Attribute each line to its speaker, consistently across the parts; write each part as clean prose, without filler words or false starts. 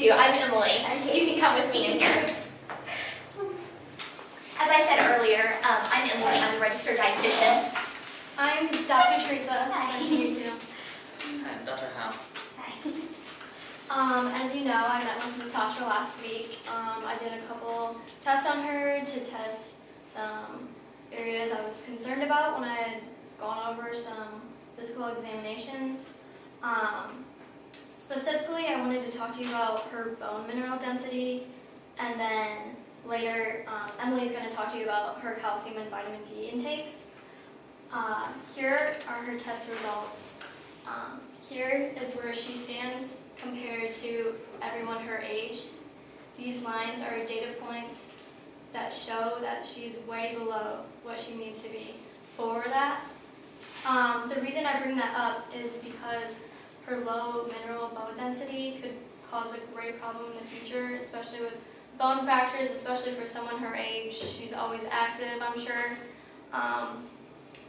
Speaker 1: too. I'm Emily. You can come with me in here. As I said earlier, I'm Emily. I'm the registered dietitian.
Speaker 2: I'm Dr. Teresa.
Speaker 1: Hi.
Speaker 2: Nice to meet you.
Speaker 3: I'm Dr. Hao.
Speaker 1: Hi.
Speaker 2: As you know, I met with Natasha last week. I did a couple tests on her to test some areas I was concerned about when I had gone over some physical examinations. Specifically, I wanted to talk to you about her bone mineral density, and then later, Emily's going to talk to you about her calcium and vitamin D intakes. Here are her test results. Here is where she stands compared to everyone her age. These lines are data points that show that she's way below what she needs to be for that. The reason I bring that up is because her low mineral bone density could cause a great problem in the future, especially with bone fractures, especially for someone her age. She's always active, I'm sure.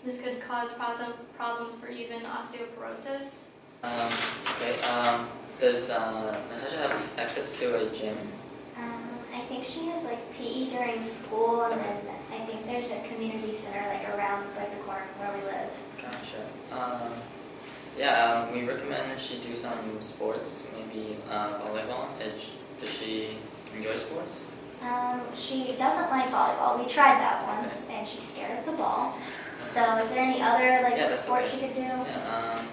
Speaker 2: This could cause problems for even osteoporosis.
Speaker 3: Okay. Does Natasha have access to a gym?
Speaker 4: I think she has like PE during school, and then I think there's a community center like around like the corner from where we live.
Speaker 3: Gotcha. We recommend she do some sports, maybe volleyball. Does she enjoy sports?
Speaker 4: She doesn't like volleyball. We tried that once, and she's scared of the ball. So, is there any other sport she could do?
Speaker 3: Yeah.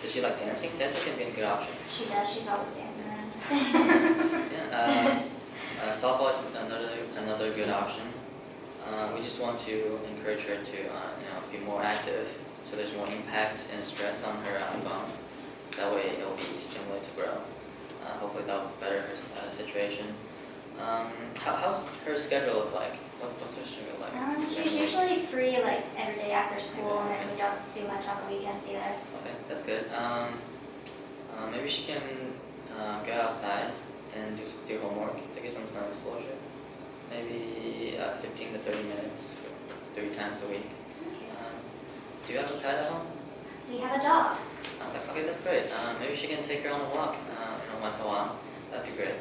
Speaker 3: Does she like dancing? Dancing can be a good option.
Speaker 4: She does. She's always dancing around.
Speaker 3: Yeah. Softball is another good option. We just want to encourage her to be more active, so there's more impact and stress on her bone. That way it will be stimulated to grow. Hopefully that will better her situation. How's her schedule look like? What's her schedule like?
Speaker 4: She's usually free like every day after school, and then we don't do much on the weekends either.
Speaker 3: Okay, that's good. Maybe she can go outside and do homework to get some sun exposure. Maybe 15 to 30 minutes, 3 times a week. Do you have a pet at home?
Speaker 4: We have a dog.
Speaker 3: Okay, that's great. Maybe she can take her on a walk, once in a while. That'd be great.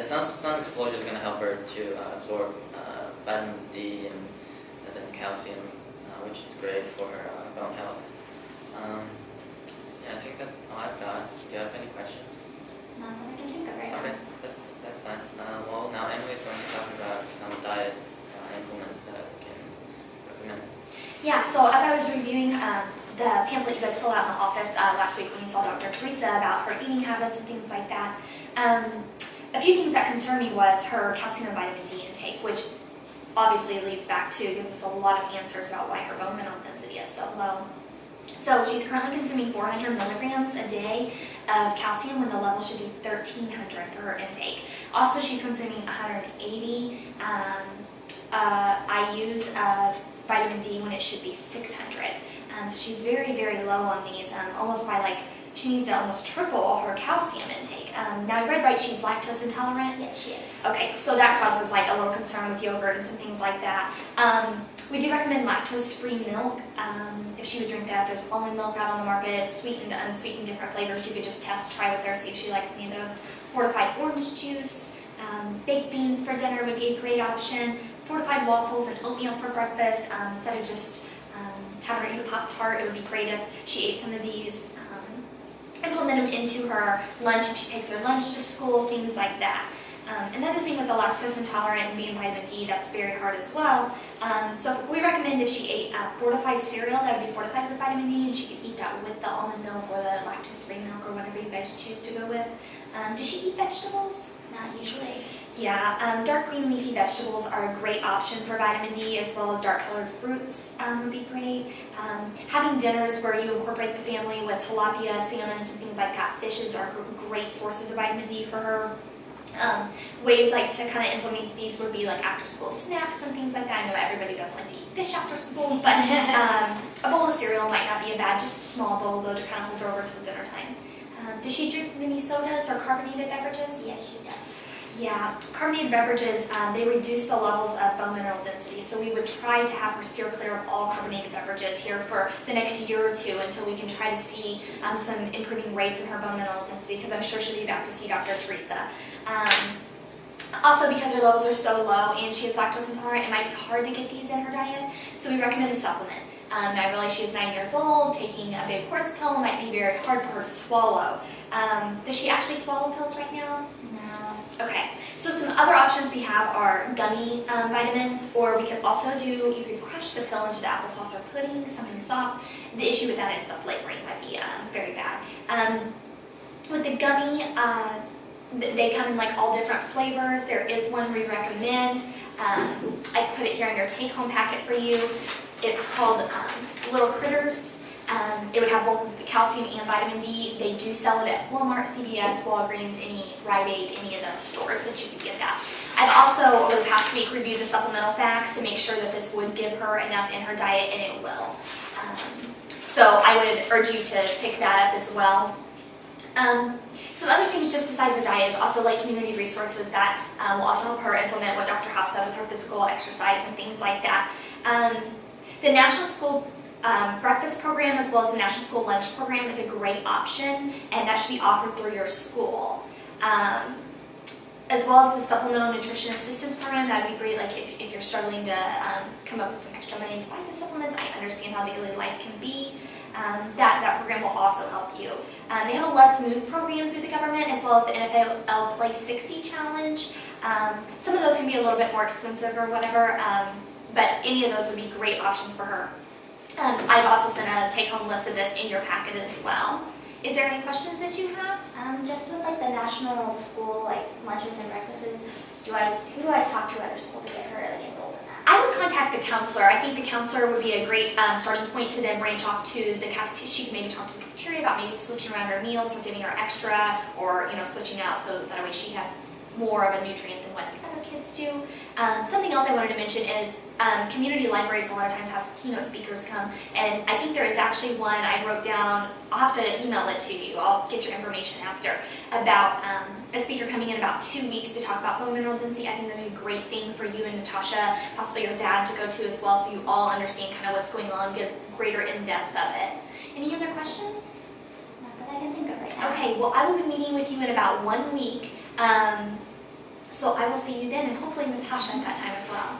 Speaker 3: Sun exposure is going to help her to absorb vitamin D and then calcium, which is great for her bone health. I think that's all I've got. Do you have any questions?
Speaker 4: Not that I can think of right
Speaker 3: Okay,
Speaker 4: now.
Speaker 3: that's fine. Now Emily's going to talk about some diet implements that we can recommend.
Speaker 1: Yeah, so as I was reviewing the pamphlet you guys filled out in the office last week when you saw Dr. Teresa about her eating habits and things like that, a few things that concerned me was her calcium and vitamin D intake, which obviously leads back to, gives us a lot of answers about why her bone mineral density is so low. So she's currently consuming 400 milligrams a day of calcium when the level should be 1,300 for her intake. Also, she's consuming 180 IUs of vitamin D when it should be 600. So she's very, very low on these, almost by she needs to almost triple her calcium intake. Now I read right, she's lactose intolerant?
Speaker 4: Yes, she is.
Speaker 1: Okay, so that causes a little concern with yogurt and some things like that. We do recommend lactose-free milk. If she would drink that, there's almond milk out on the market, sweetened, unsweetened, different flavors. You could just try with her, see if she likes any of those. Fortified orange juice, baked beans for dinner would be a great option. Fortified waffles and oatmeal for breakfast. Instead of just having her eat a Pop-Tart, it would be great if she ate some of these. Implement them into her lunch if she takes her lunch to school, things like that. Another thing with the lactose intolerant and being vitamin D, that's very hard as well. So we recommend if she ate fortified cereal, that would be fortified with vitamin D, and she could eat that with the almond milk or the lactose-free milk or whatever you guys choose to go with. Does she eat vegetables?
Speaker 4: Not usually.
Speaker 1: Yeah, dark green leafy vegetables are a great option for vitamin D, as well as dark colored fruits would be great. Having dinners where you incorporate the family with tilapia, salmons, and things like that. Fishes are great sources of vitamin D for her. Ways to kind of implement these would be after school snacks and things like that. I know everybody doesn't like to eat fish after school, but a bowl of cereal might not be a bad, just a small bowl though to kind of hold her over till dinner time. Does she drink many sodas or carbonated beverages?
Speaker 4: Yes, she does.
Speaker 1: Yeah, carbonated beverages, they reduce the levels of bone mineral density, so we would try to have her steer clear of all carbonated beverages here for the next year or two until we can try to see some improving rates in her bone mineral density, because I'm sure she'll be back to see Dr. Teresa. Also, because her levels are so low and she is lactose intolerant, it might be hard to get these in her diet, so we recommend a supplement. Now, I realize she is 9 years old, taking a big horse pill might be very hard for her to swallow. Does she actually swallow pills right now?
Speaker 4: No.
Speaker 1: Okay, so some other options we have are gummy vitamins, or we could also you could crush the pill into the applesauce or pudding, something soft. The issue with that is the flavoring might be very bad. With the gummy, they come in like all different flavors. There is one we recommend. I put it here in your take-home packet for you. It's called Little Critters. It would have both calcium and vitamin D. They do sell it at Walmart, CVS, Walgreens, any Rite Aid, any of those stores that you can get that. I've also, over the past week, reviewed the supplemental facts to make sure that this would give her enough in her diet, and it will. So I would urge you to pick that up as well. Some other things just besides her diet is also like community resources that will also help her implement what Dr. House said with her physical exercise and things like that. The National School Breakfast Program as well as the National School Lunch Program is a great option, and that should be offered through your school. As well as the Supplemental Nutrition Assistance Program, that would be great. Like if you're struggling to come up with some extra money to buy the supplements, I understand how daily life can be. That program will also help you. They have a Let's Move program through the government, as well as the NFL Play 60 Challenge. Some of those can be a little bit more expensive or whatever, but any of those would be great options for her. I've also sent a take-home list of this in your packet as well. Is there any questions that you have?
Speaker 4: Just with like the national school like lunches and breakfasts, who do I talk to at her school to get her like enrolled in that?
Speaker 1: I would contact the counselor. I think the counselor would be a great starting point to then branch off to the cafeteria. She can maybe talk to the cafeteria about maybe switching around her meals or giving her extra, or switching out so that way she has more of a nutrient than what the other kids do. Something else I wanted to mention is community libraries a lot of times have keynote speakers come, and I think there is actually one I wrote down. I'll have to email it to you. I'll get your information after, about a speaker coming in about 2 weeks to talk about bone mineral density. I think that would be a great thing for you and Natasha, possibly your dad, to go to as well, so you all understand kind of what's going on, get greater in-depth of it. Any other questions?
Speaker 4: Not that I can think of right now.
Speaker 1: Okay, well, I will be meeting with you in about 1 week. So I will see you then, and hopefully Natasha at that time as well.